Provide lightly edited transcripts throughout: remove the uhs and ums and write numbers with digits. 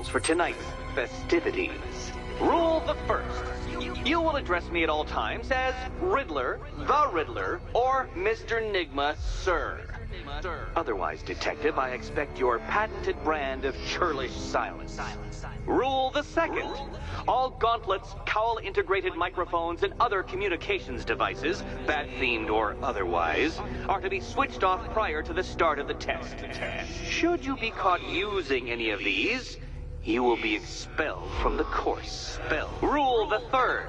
rules for tonight's festivities. Rule the first. You will address me at all times as Riddler, the Riddler, or Mr. Nigma, sir. Otherwise, Detective, I expect your patented brand of churlish silence. Rule the second. All gauntlets, cowl-integrated microphones, and other communications devices, bat-themed or otherwise, are to be switched off prior to the start of the test. Should you be caught using any of these, you will be expelled from the course. Rule the third.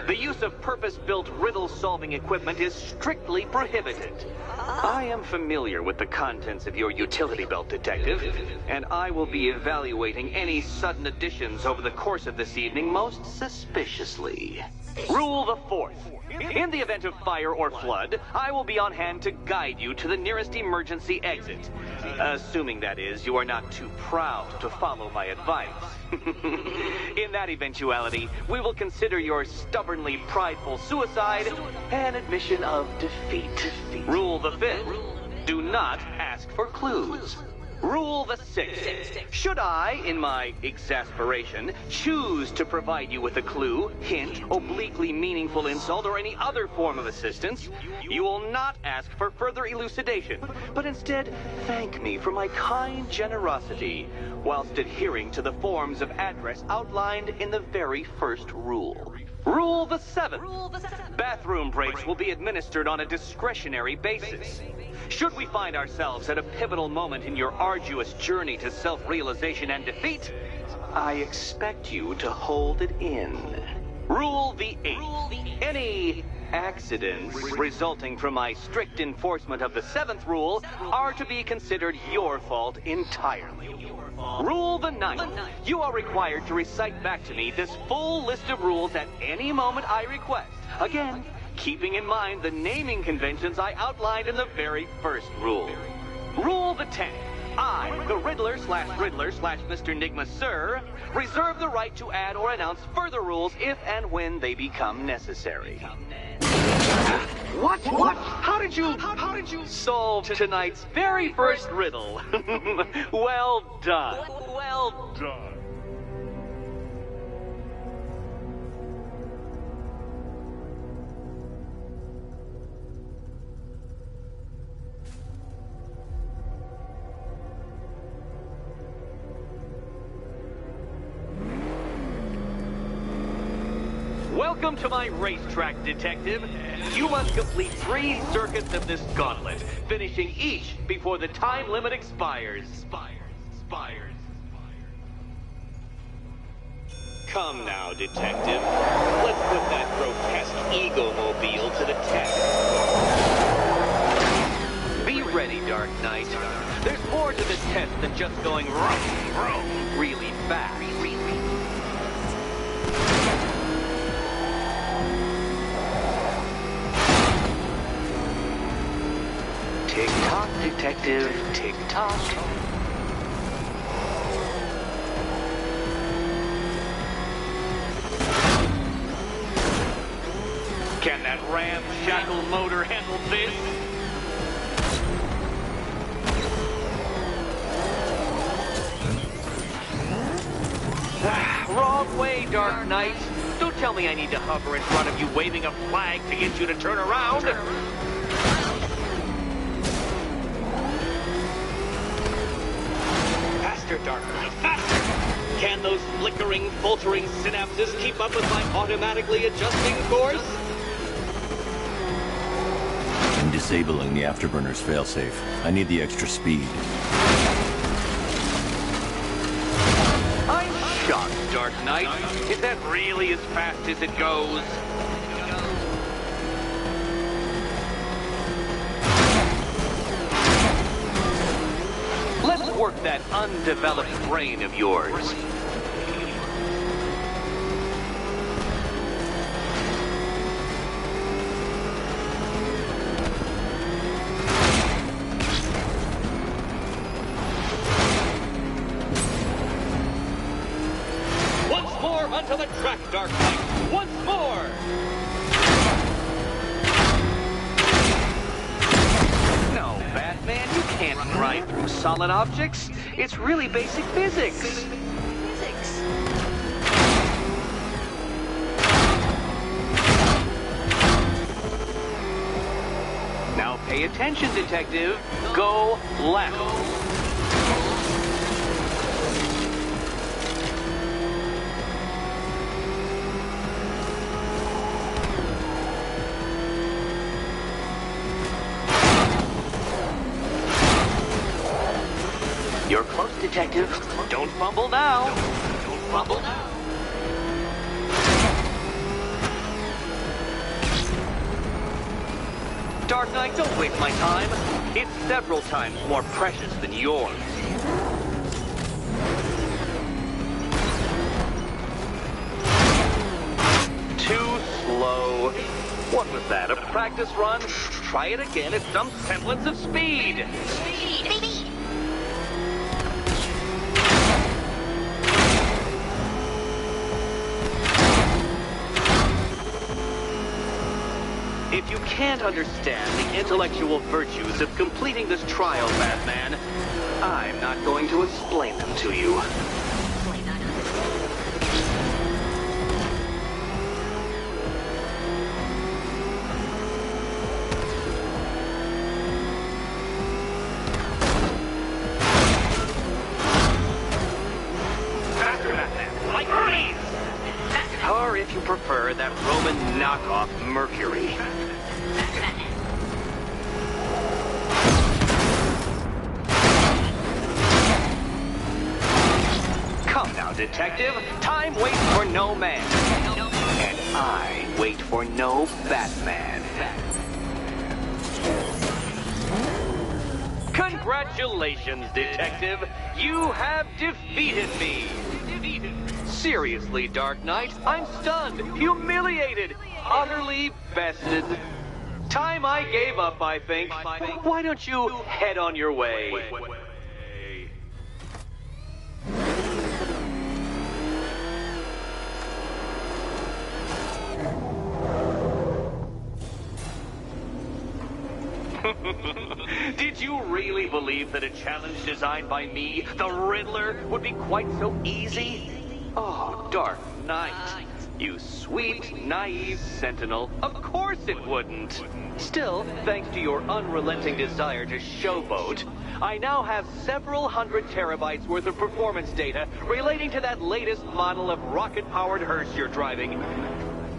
The use of purpose-built riddle-solving equipment is strictly prohibited. I am familiar with the contents of your utility belt, Detective, and I will be evaluating any sudden additions over the course of this evening most suspiciously. Rule the fourth. In the event of fire or flood, I will be on hand to guide you to the nearest emergency exit. Assuming, that is, you are not too proud to follow my advice. In that eventuality, we will consider your stubbornly prideful suicide an admission of defeat. Rule the fifth. Do not ask for clues. Rule the sixth. Should I, in my exasperation, choose to provide you with a clue, hint, obliquely meaningful insult, or any other form of assistance, you will not ask for further elucidation, but instead thank me for my kind generosity, whilst adhering to the forms of address outlined in the very first rule. Rule the seventh. Bathroom breaks will be administered on a discretionary basis. Should we find ourselves at a pivotal moment in your arduous journey to self-realization and defeat, I expect you to hold it in. Rule the eighth. Any accidents resulting from my strict enforcement of the seventh rule are to be considered your fault entirely. Rule the ninth. You are required to recite back to me this full list of rules at any moment I request. Again, keeping in mind the naming conventions I outlined in the very first rule. Rule the 10th. I, the Riddler/Mr. Nigma, sir, reserve the right to add or announce further rules if and when they become necessary. What? How did you solve tonight's very first riddle? Well done. Welcome to my racetrack, Detective. You must complete 3 circuits of this gauntlet, finishing each before the time limit expires. Come now, Detective. Let's put that grotesque ego-mobile to the test. Be ready, Dark Knight. There's more to this test than just going vroom, really fast. Tick-tock, Detective, tick-tock. Can that ramshackle motor handle this? Wrong way, Dark Knight. Don't tell me I need to hover in front of you waving a flag to get you to turn around. Faster, Dark Knight, faster! Can those flickering, faltering synapses keep up with my automatically adjusting course? I'm disabling the afterburner's failsafe. I need the extra speed. I'm shocked, Dark Knight. Is that really as fast as it goes? Let's work that undeveloped brain of yours. Once more onto the track, Dark Knight. Once more! No, Batman, you can't ride through solid objects. It's really basic physics. Pay attention, detective. Go left. You're close, detective. Don't fumble now. Don't fumble now. Dark Knight, don't waste my time. It's several times more precious than yours. Too slow. What was that, a practice run? Try it again at some semblance of speed. Speed! If you can't understand the intellectual virtues of completing this trial, Batman, I'm not going to explain them to you. Faster, Batman, like freeze! Or if you prefer, that Roman knockoff Mercury. Come now, detective. Time waits for no man. And I wait for no Batman. Congratulations, detective. You have defeated me. Seriously, Dark Knight, I'm stunned, humiliated, utterly bested. Time I gave up, I think. Why don't you head on your way? Did you really believe that a challenge designed by me, the Riddler, would be quite so easy? Oh, Dark Knight. You sweet, naive sentinel. Of course it wouldn't. Still, thanks to your unrelenting desire to showboat, I now have several hundred terabytes worth of performance data relating to that latest model of rocket-powered hearse you're driving.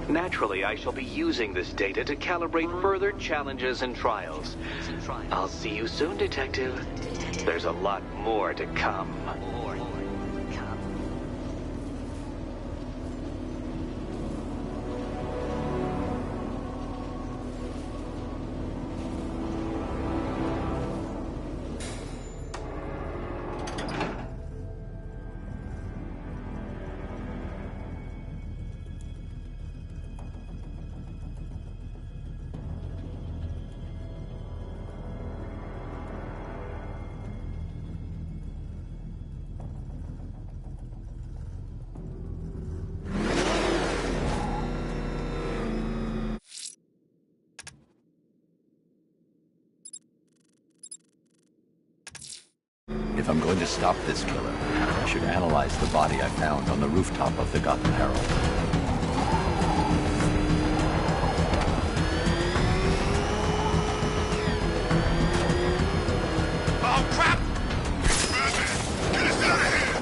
Naturally, I shall be using this data to calibrate further challenges and trials. I'll see you soon, detective. There's a lot more to come. If I'm going to stop this killer, I should analyze the body I found on the rooftop of the Gotham Herald. Oh, crap! Batman, get us out of here!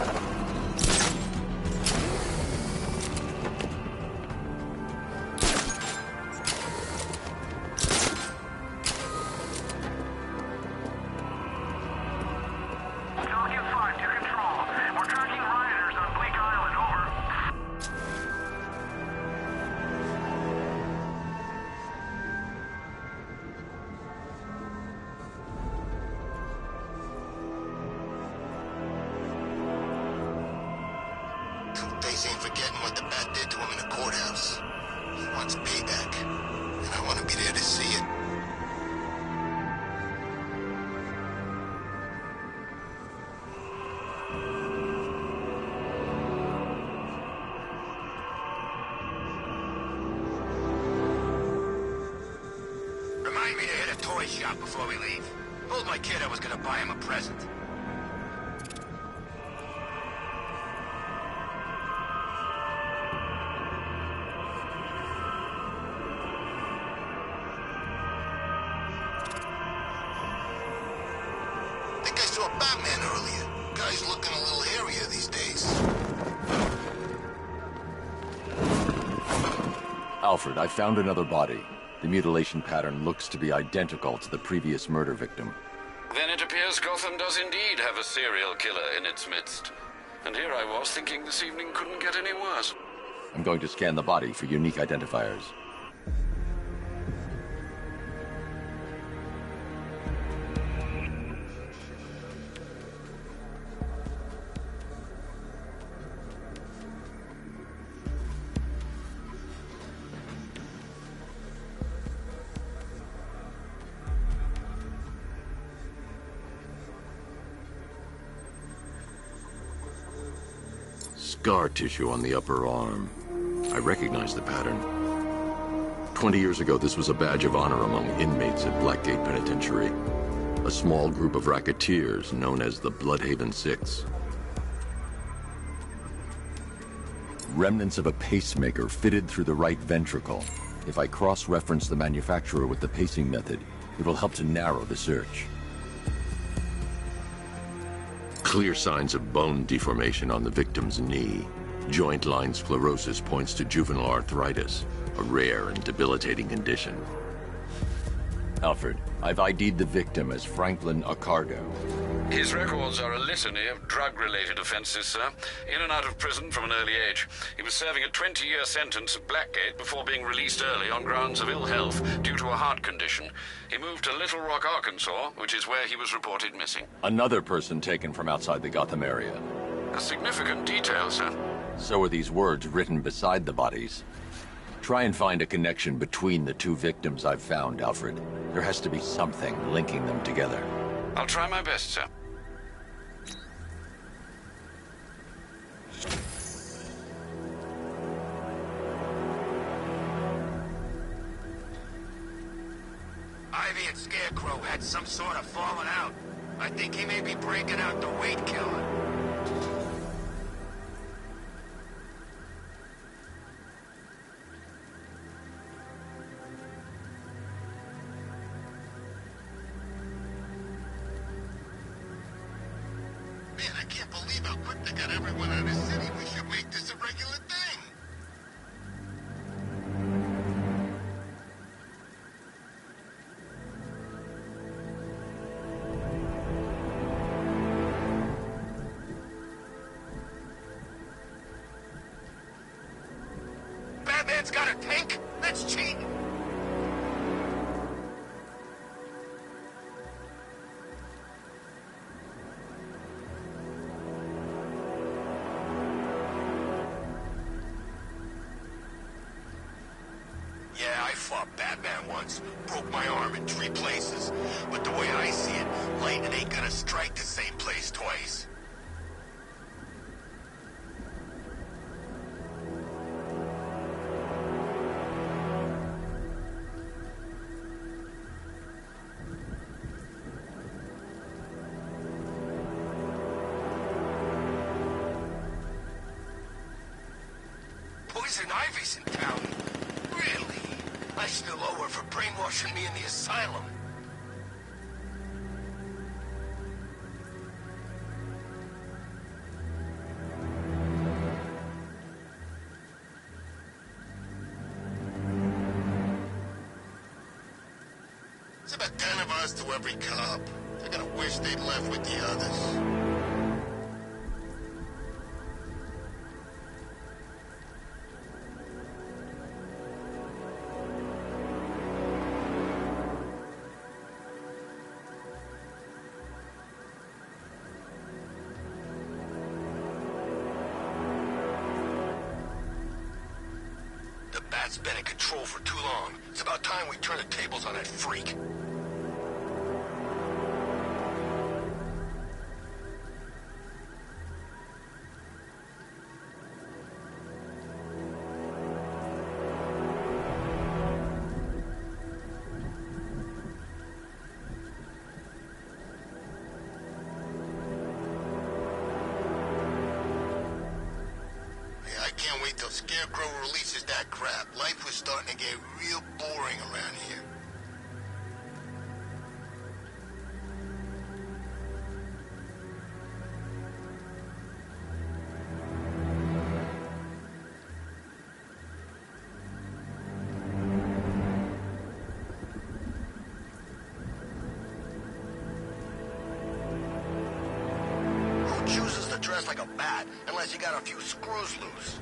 Target 5 to control. We're tracking rioters on Bleak Island, over. Two-Face ain't forgetting what the Bat did to him in the courthouse. He wants payback, and I want to be there to see it. Remind me to hit a toy shop before we leave. Told my kid I was gonna buy him a present. Batman earlier. Guy's looking a little hairier these days. Alfred, I found another body. The mutilation pattern looks to be identical to the previous murder victim. Then it appears Gotham does indeed have a serial killer in its midst. And here I was thinking this evening couldn't get any worse. I'm going to scan the body for unique identifiers. Scar tissue on the upper arm. I recognize the pattern. 20 years ago, this was a badge of honor among inmates at Blackgate Penitentiary. A small group of racketeers known as the Bloodhaven Six. Remnants of a pacemaker fitted through the right ventricle. If I cross-reference the manufacturer with the pacing method, it will help to narrow the search. Clear signs of bone deformation on the victim's knee. Joint line sclerosis points to juvenile arthritis, a rare and debilitating condition. Alfred, I've ID'd the victim as Franklin Accardo. His records are a litany of drug-related offenses, sir. In and out of prison from an early age. He was serving a 20-year sentence at Blackgate before being released early on grounds of ill health due to a heart condition. He moved to Little Rock, Arkansas, which is where he was reported missing. Another person taken from outside the Gotham area. A significant detail, sir. So are these words written beside the bodies. Try and find a connection between the two victims I've found, Alfred. There has to be something linking them together. I'll try my best, sir. Ivy and Scarecrow had some sort of falling out. I think he may be breaking out the weight killer. Man, I can't believe how quick they got everyone out of the city. We should make this a regular thing. Batman's got a tank? That's cheating. Yeah, I fought Batman once. Broke my arm in 3 places. But the way I see it, lightning ain't gonna strike the same place twice. Poison Ivy's in town. Really? I still owe her for brainwashing me in the asylum. It's about 10 of us to every cop. They're gonna wish they'd left with the others. The Bat's been in control for too long. It's about time we turn the tables on that freak. I can't wait till Scarecrow releases that crap. Life was starting to get real boring around here. just like a bat, unless you got a few screws loose.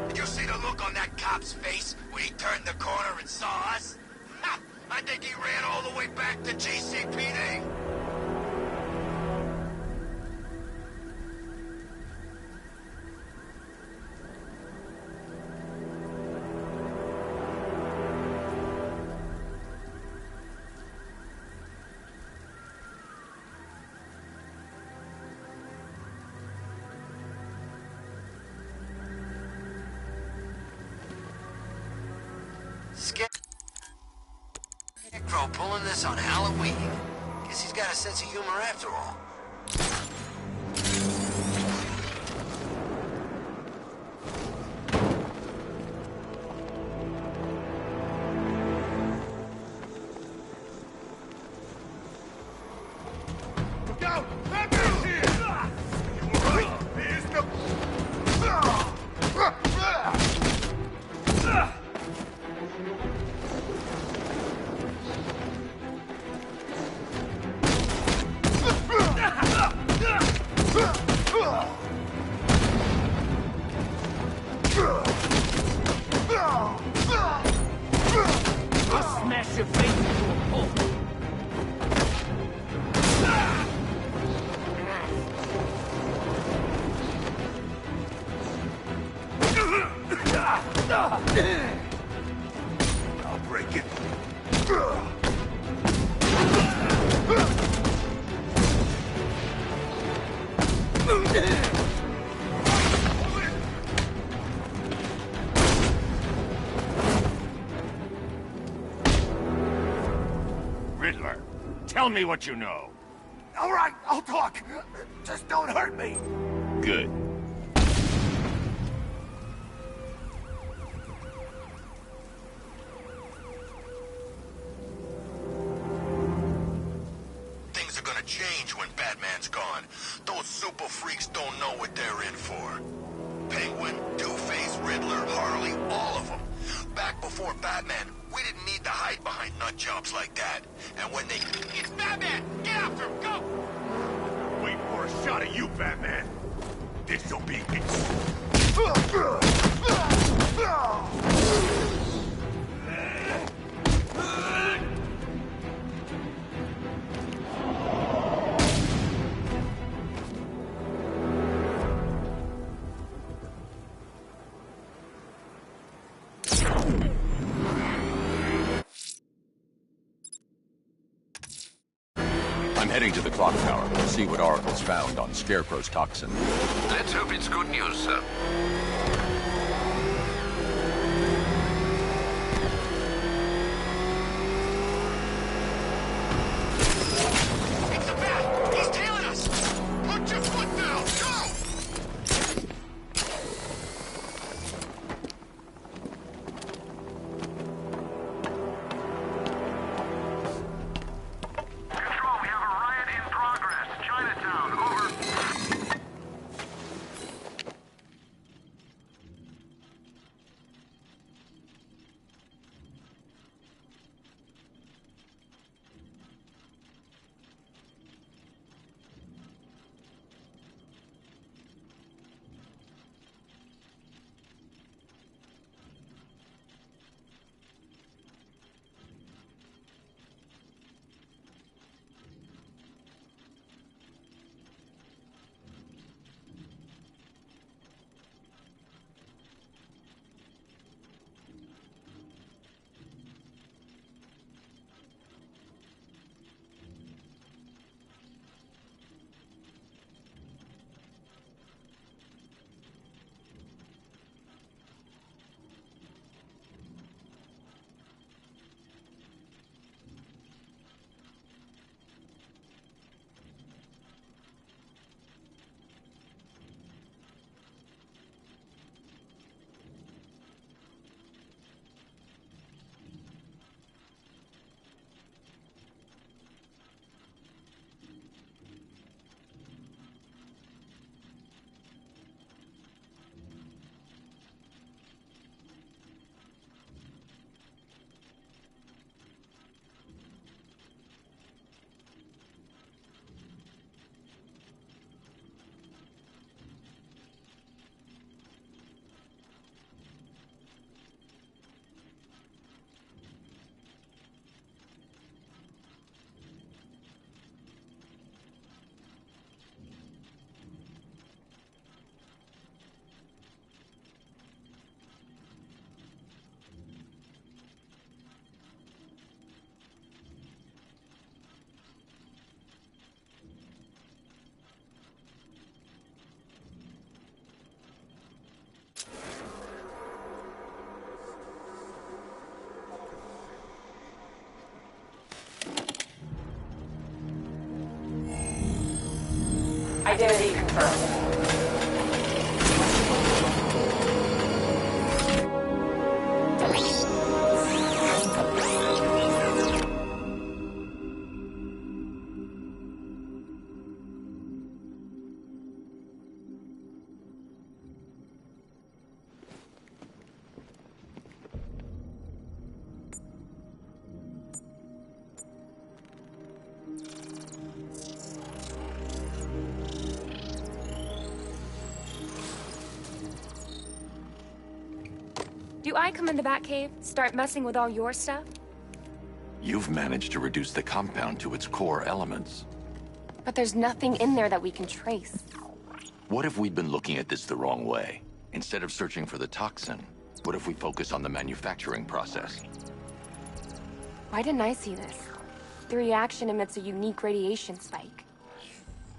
Did you see the look on that cop's face when he turned the corner and saw us? Ha! I think he ran all the way back to GCPD. Scarecrow pulling this on Halloween. Guess he's got a sense of humor after all. Look out! Batman's here! You all right? There's the... I'll smash your face into a pulp. I'll break it. Riddler, tell me what you know. All right, I'll talk. Just don't hurt me. Good. Things are gonna change when Batman's gone. Those super freaks don't know what they're in for. Penguin, Two-Face, Riddler, Harley, all of them. Back before Batman, we didn't need to hide behind nut jobs like that. And when they... It's Batman! Get after him! Go! Wait for a shot at you, Batman. This'll be it. I'm heading to the clock tower to see what Oracle's found on Scarecrow's toxin. Let's hope it's good news, sir. It's a bat! He's tailing us! Put your foot down! Go! Control, we have a riot in progress. Chinatown, over. Identity confirmed. Do I come in the Batcave, start messing with all your stuff? You've managed to reduce the compound to its core elements. But there's nothing in there that we can trace. What if we'd been looking at this the wrong way? Instead of searching for the toxin, what if we focus on the manufacturing process? Why didn't I see this? The reaction emits a unique radiation spike.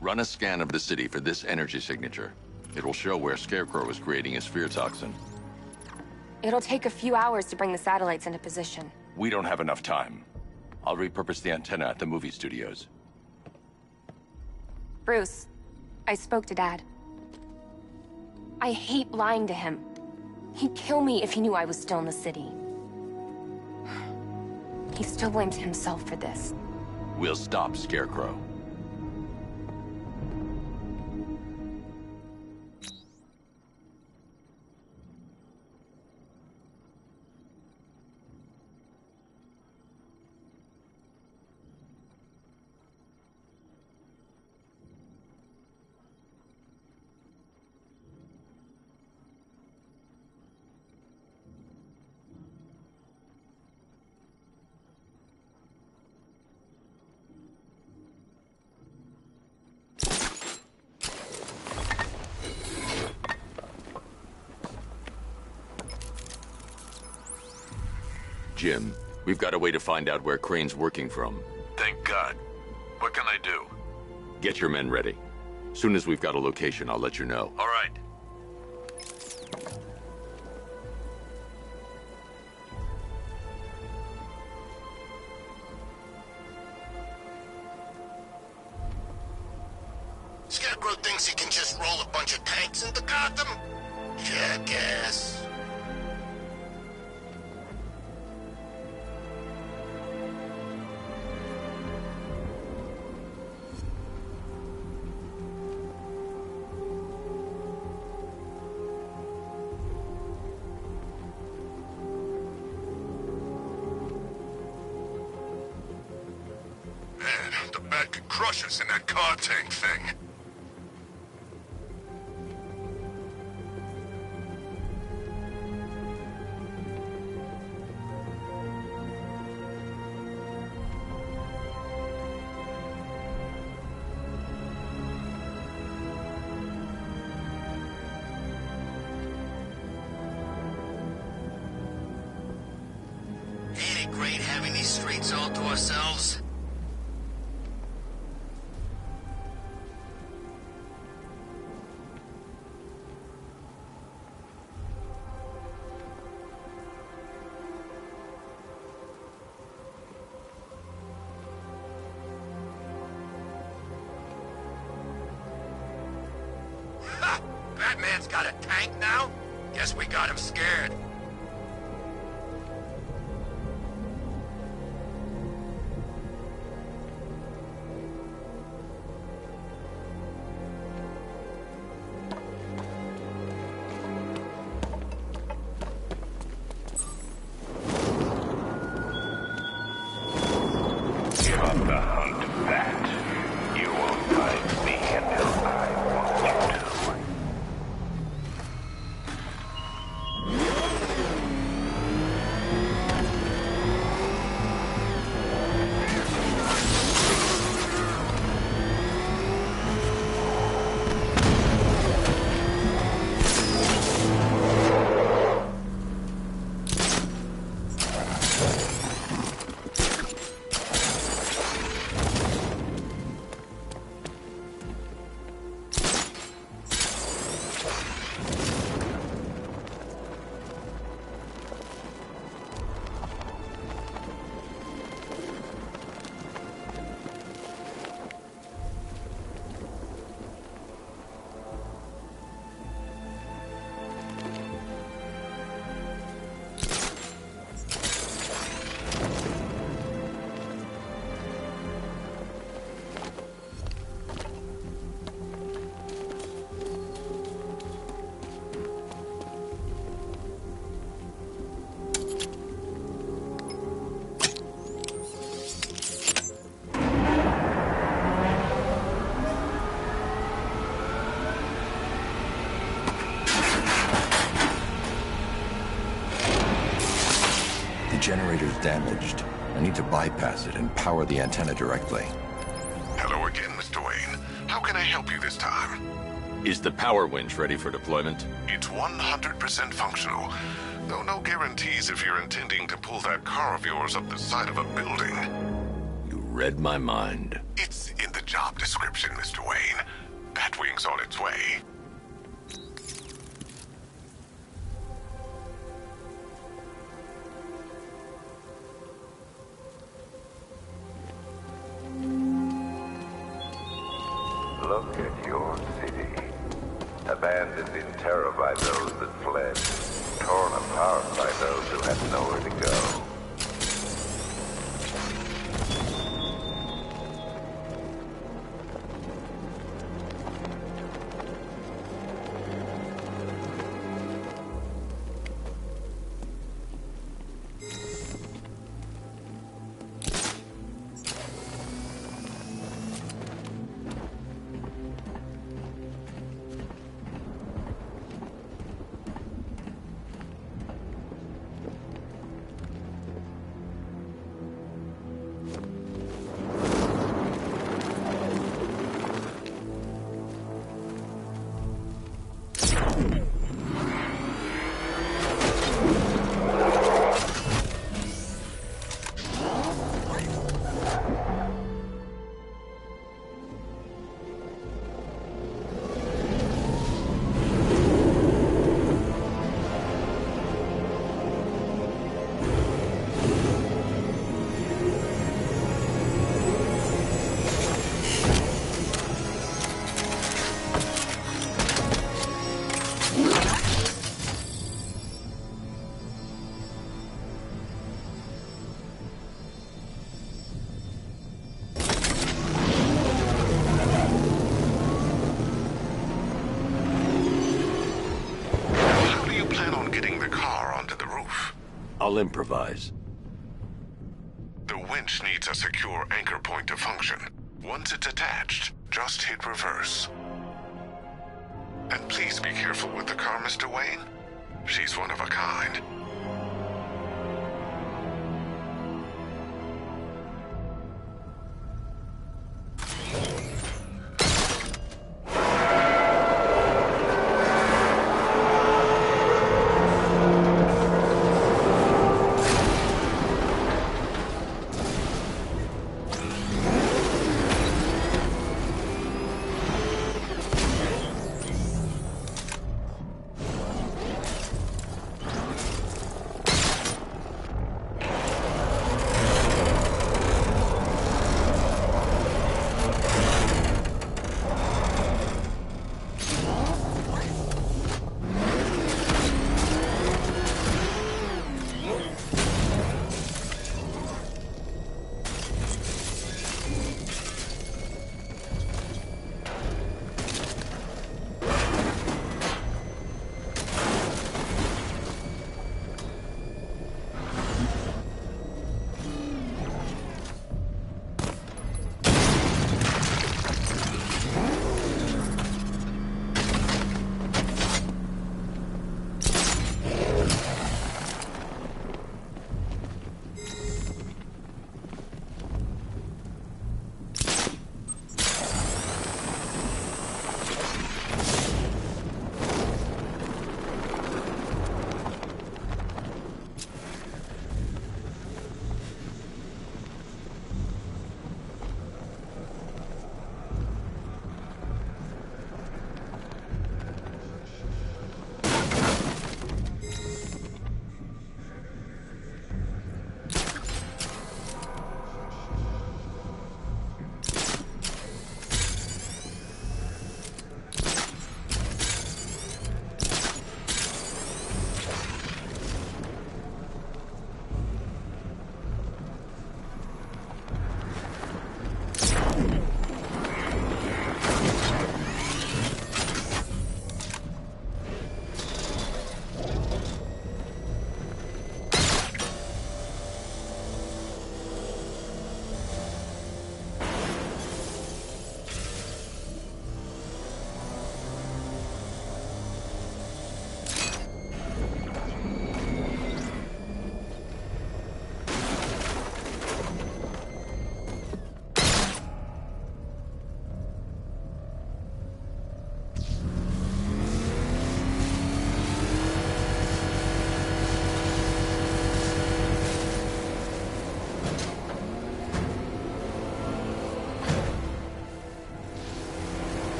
Run a scan of the city for this energy signature. It will show where Scarecrow is creating his fear toxin. It'll take a few hours to bring the satellites into position. We don't have enough time. I'll repurpose the antenna at the movie studios. Bruce, I spoke to Dad. I hate lying to him. He'd kill me if he knew I was still in the city. He still blames himself for this. We'll stop Scarecrow. Jim, we've got a way to find out where Crane's working from. Thank God. What can I do? Get your men ready. Soon as we've got a location, I'll let you know. All right. Scarecrow thinks he can just roll a bunch of tanks into Gotham? Jackass. The Bat could crush us in that car tank thing. Ain't it great having these streets all to ourselves? Batman's got a tank now? Guess we got him scared. Give up the hunt, Bat. You won't find me until I want you to. damaged. I need to bypass it and power the antenna directly. Hello again, Mr. Wayne. How can I help you this time? Is the power winch ready for deployment? It's 100% functional, though no guarantees if you're intending to pull that car of yours up the side of a building. You read my mind. It's in the job description, Mr. Wayne. Batwing's on its way. Look at your city. Abandoned in terror by those that fled. Torn apart by those who had nowhere to go. I'll improvise. The winch needs a secure anchor point to function. Once it's attached, just hit reverse. And please be careful with the car, Mr. Wayne. She's one of a kind.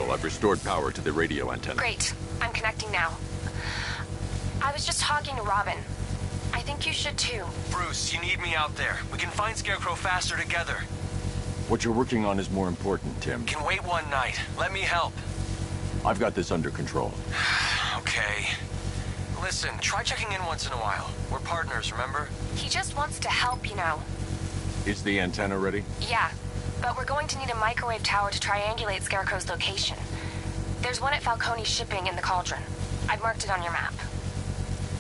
Oracle, I've restored power to the radio antenna. Great. I'm connecting now. I was just talking to Robin. I think you should too. Bruce, you need me out there. We can find Scarecrow faster together. What you're working on is more important, Tim. Can wait one night. Let me help. I've got this under control. Okay. Listen, try checking in once in a while. We're partners, remember? He just wants to help, you know. Is the antenna ready? Yeah, but we're going to need a microwave tower to triangulate Scarecrow's location. There's one at Falcone's shipping in the Cauldron. I've marked it on your map.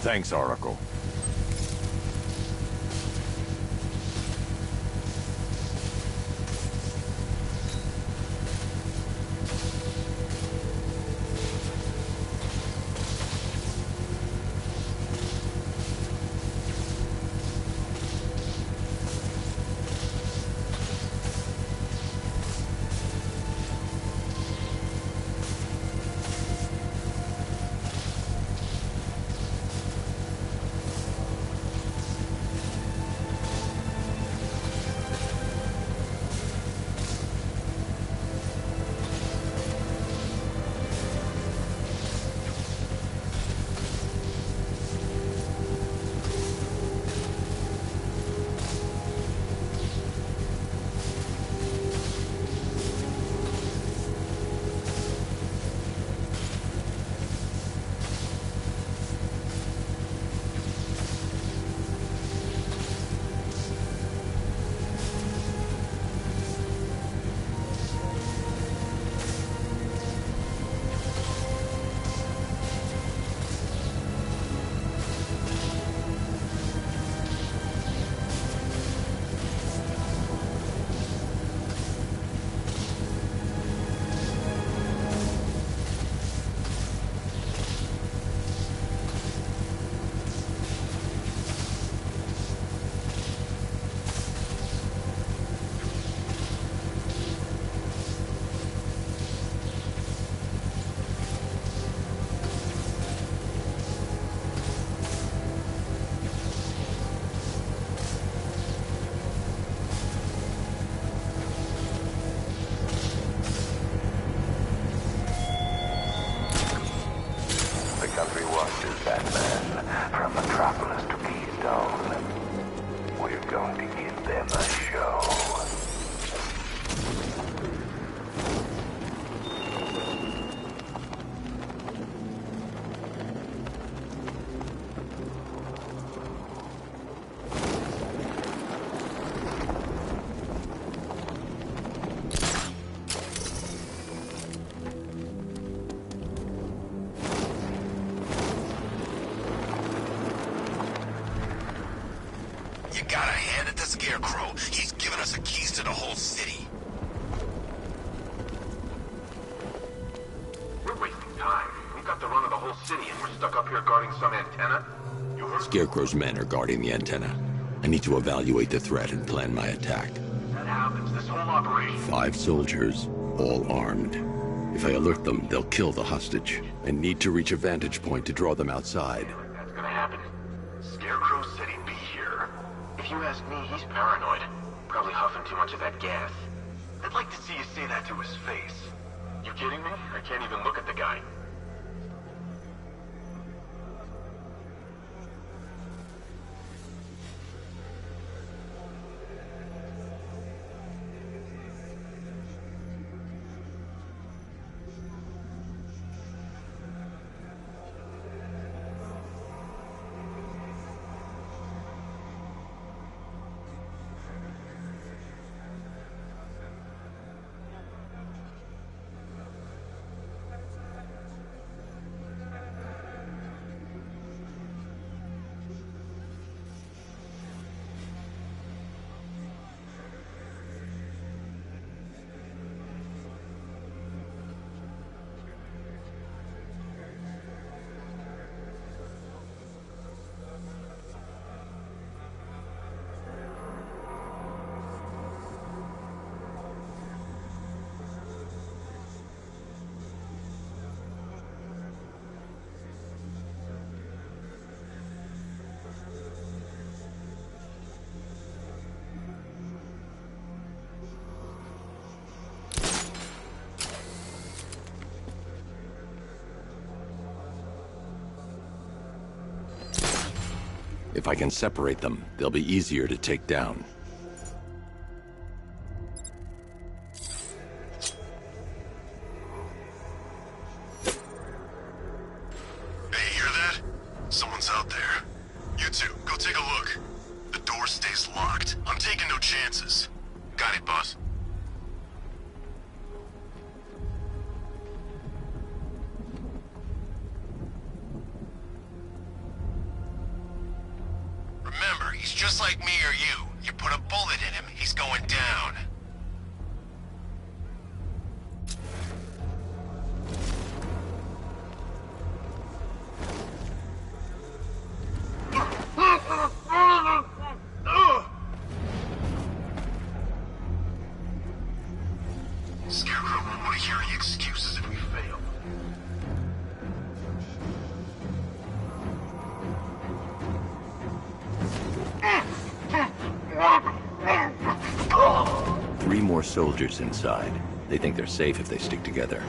Thanks, Oracle. You gotta hand it to Scarecrow. He's given us the keys to the whole city. We're wasting time. We've got the run of the whole city and we're stuck up here guarding some antenna. You heard? Scarecrow's men are guarding the antenna. I need to evaluate the threat and plan my attack. That happens. This whole operation. 5 soldiers, all armed. If I alert them, they'll kill the hostage. I need to reach a vantage point to draw them outside. That's gonna happen. Scarecrow said he'd be here. If you ask me, he's paranoid. Probably huffing too much of that gas. I'd like to see you say that to his face. You kidding me? I can't even look at the guy. If I can separate them, they'll be easier to take down. Hey, hear that? Someone's out there. You two, go take a look. The door stays locked. I'm taking no chances. Got it, boss. Remember, he's just like me or you. You put a bullet in him, he's going down. Scarecrow won't want to hear any excuses if we fail. Three more soldiers inside. They think they're safe if they stick together.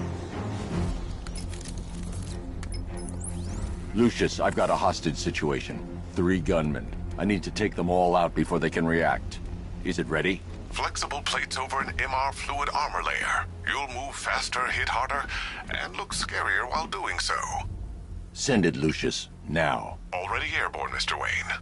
Lucius, I've got a hostage situation. 3 gunmen. I need to take them all out before they can react. Is it ready? Flexible plates over an MR fluid armor layer. You'll move faster, hit harder, and look scarier while doing so. Send it, Lucius. Now. Already airborne, Mr. Wayne.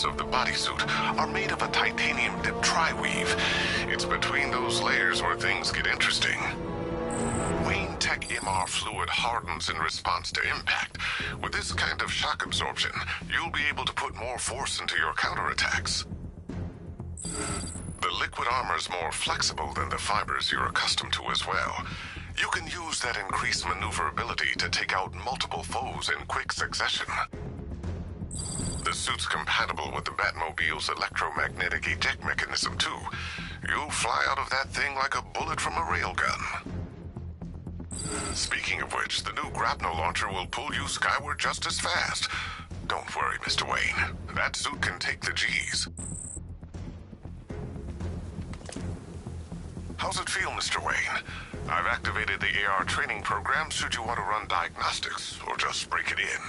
Of the bodysuit are made of a titanium dip tri-weave. It's between those layers where things get interesting. Wayne Tech MR fluid hardens in response to impact. With this kind of shock absorption, you'll be able to put more force into your counterattacks. The liquid armor's more flexible than the fibers you're accustomed to as well. You can use that increased maneuverability to take out multiple foes in quick succession. The suit's compatible with the Batmobile's electromagnetic eject mechanism, too. You'll fly out of that thing like a bullet from a railgun. Speaking of which, the new grapnel launcher will pull you skyward just as fast. Don't worry, Mr. Wayne. That suit can take the G's. How's it feel, Mr. Wayne? I've activated the AR training program should you want to run diagnostics, or just break it in.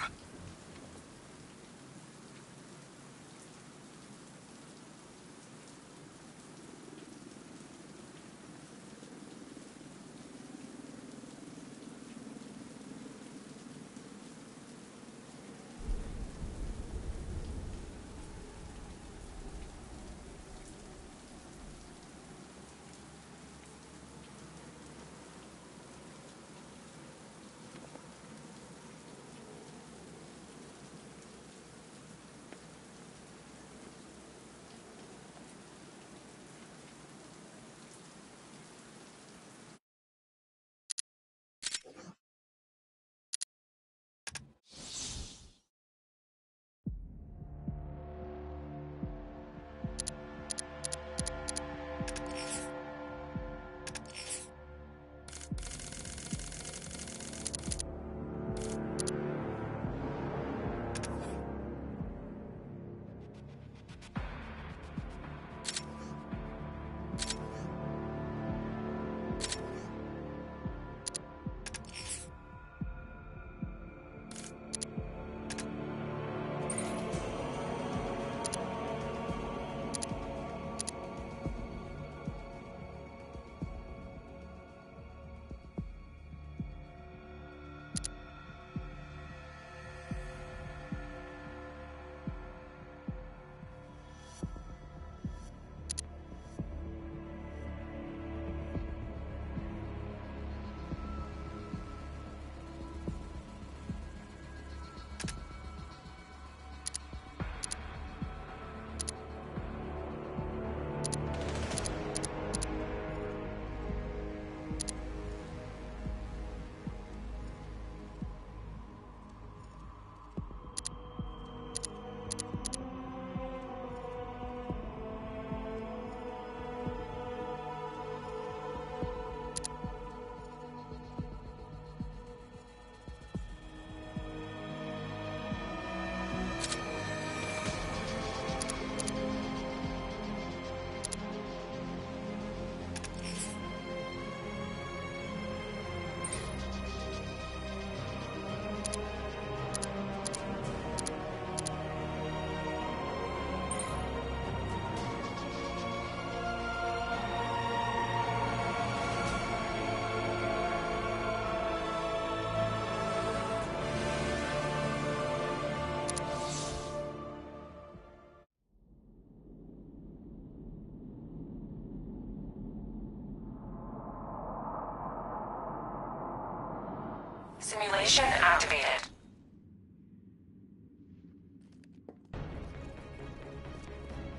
Simulation activated.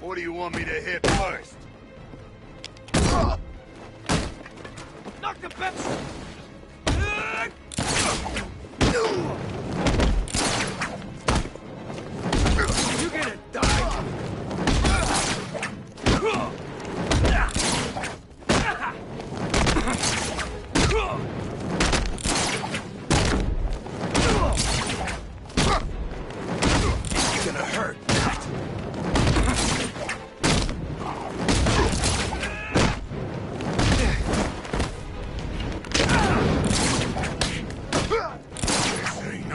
What do you want me to hit first? Knock the pep! You're gonna die! It's gonna hurt. This ain't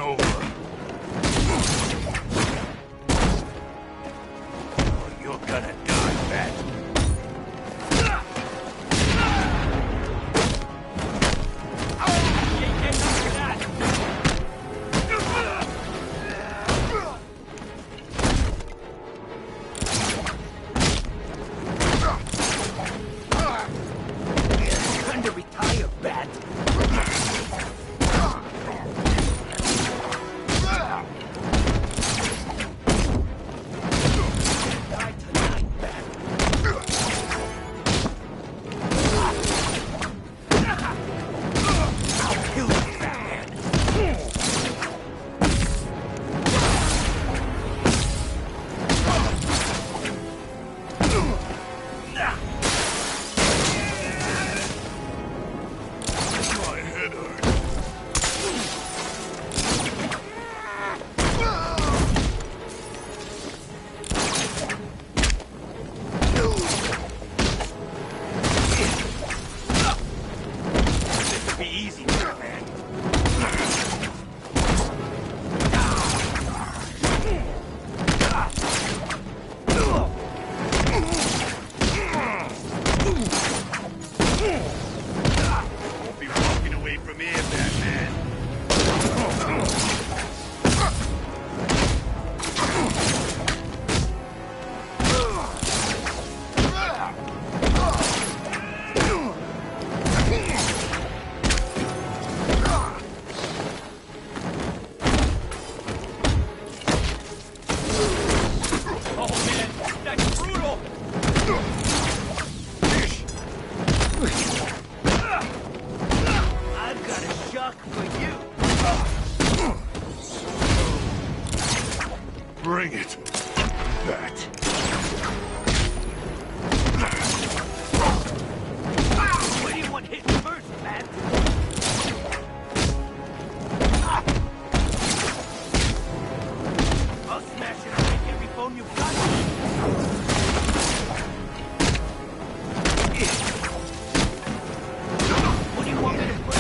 I've got a shock for you. Bring it. That. Where do you want hit first, man? I'll smash it and break every bone you've got. What do you want me to put?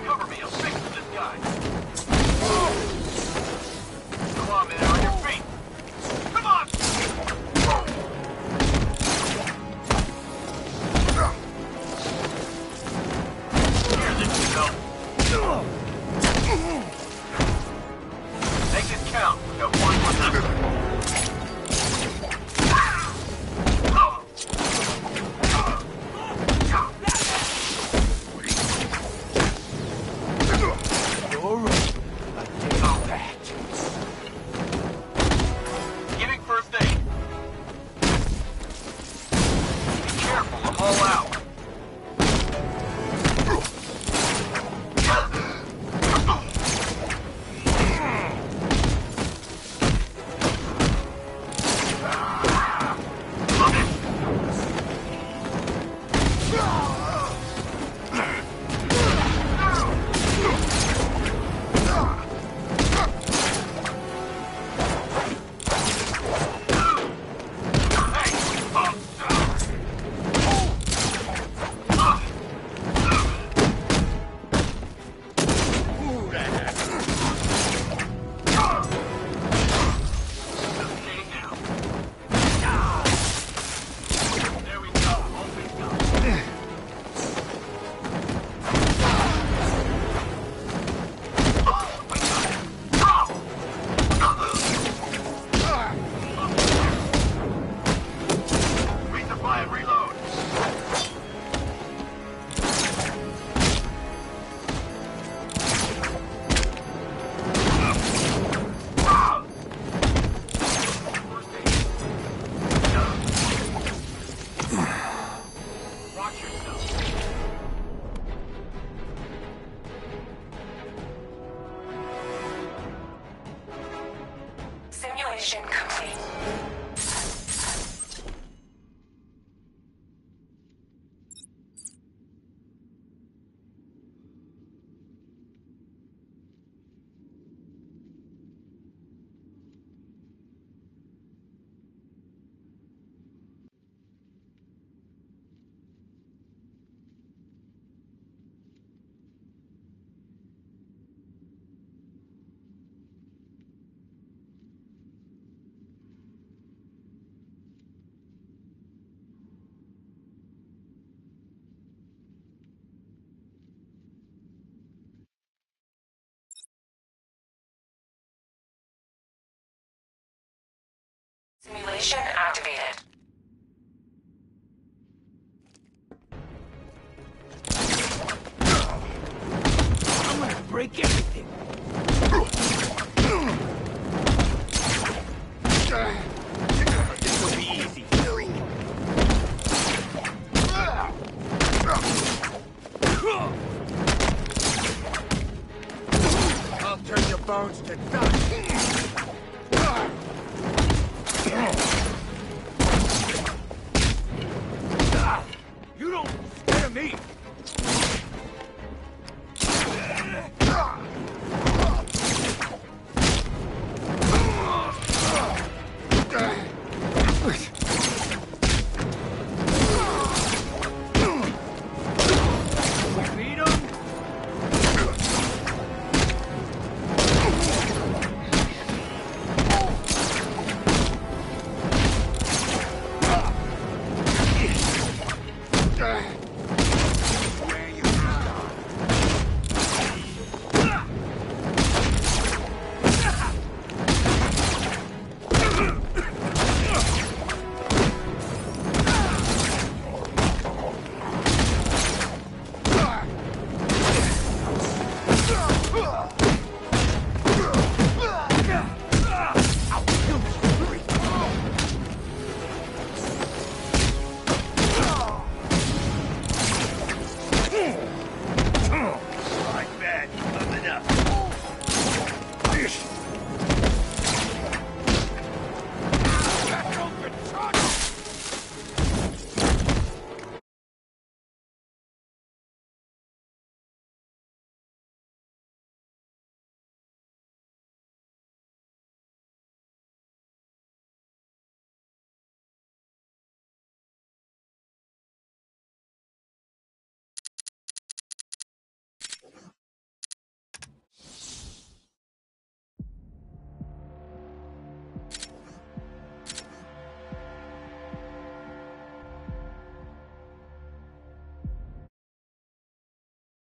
Cover me, I'll fix this guy. Come on, man, on your feet. Come on! Here, this is go. Make it count. We got one more left. All right. I'll take that. Giving first aid. Be careful, I'm all out. There we go. Open go. Resupply and reload. Watch yourself. Simulation complete. Simulation activated. I'm gonna break everything.